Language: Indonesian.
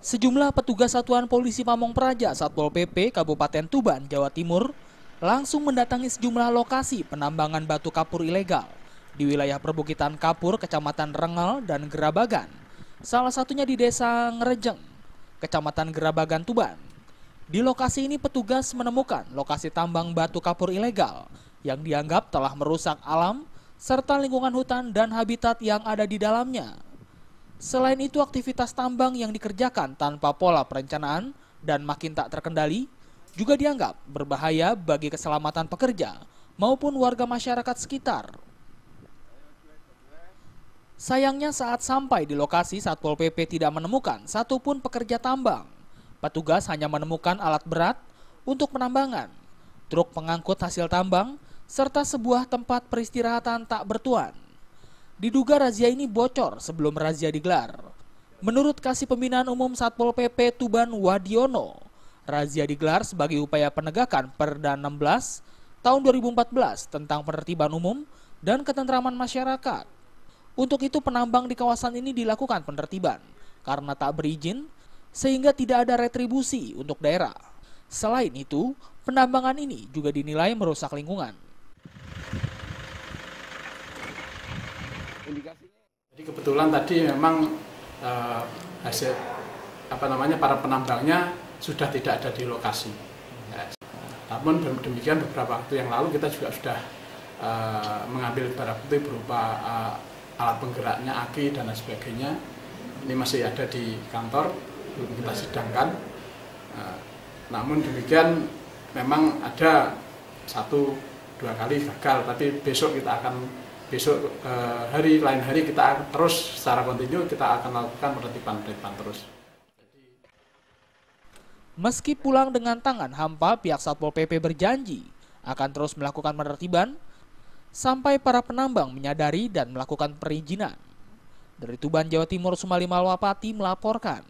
Sejumlah petugas Satuan Polisi Pamong Praja Satpol PP Kabupaten Tuban, Jawa Timur langsung mendatangi sejumlah lokasi penambangan batu kapur ilegal di wilayah perbukitan Kapur, Kecamatan Rengel dan Gerabagan. Salah satunya di Desa Ngerejeng, Kecamatan Gerabagan, Tuban. Di lokasi ini petugas menemukan lokasi tambang batu kapur ilegal yang dianggap telah merusak alam serta lingkungan hutan dan habitat yang ada di dalamnya. Selain itu, aktivitas tambang yang dikerjakan tanpa pola perencanaan dan makin tak terkendali juga dianggap berbahaya bagi keselamatan pekerja maupun warga masyarakat sekitar. Sayangnya saat sampai di lokasi, Satpol PP tidak menemukan satupun pekerja tambang. Petugas hanya menemukan alat berat untuk penambangan, truk pengangkut hasil tambang, serta sebuah tempat peristirahatan tak bertuan. Diduga razia ini bocor sebelum razia digelar. Menurut Kasih Pembinaan Umum Satpol PP Tuban Wadiono, razia digelar sebagai upaya penegakan Perda 16 tahun 2014 tentang penertiban umum dan ketentraman masyarakat. Untuk itu penambang di kawasan ini dilakukan penertiban karena tak berizin sehingga tidak ada retribusi untuk daerah. Selain itu, penambangan ini juga dinilai merusak lingkungan. Jadi kebetulan tadi memang hasil para penambangnya sudah tidak ada di lokasi. Ya. Namun demikian beberapa waktu yang lalu kita juga sudah mengambil barang bukti berupa alat penggeraknya, aki dan lain sebagainya. Ini masih ada di kantor, belum kita sidangkan. Namun demikian memang ada 1-2 kali gagal, tapi besok lain hari kita terus secara kontinu kita akan lakukan penertiban terus. Meski pulang dengan tangan hampa, pihak Satpol PP berjanji akan terus melakukan penertiban sampai para penambang menyadari dan melakukan perizinan. Dari Tuban, Jawa Timur, Sumali Malwapati melaporkan.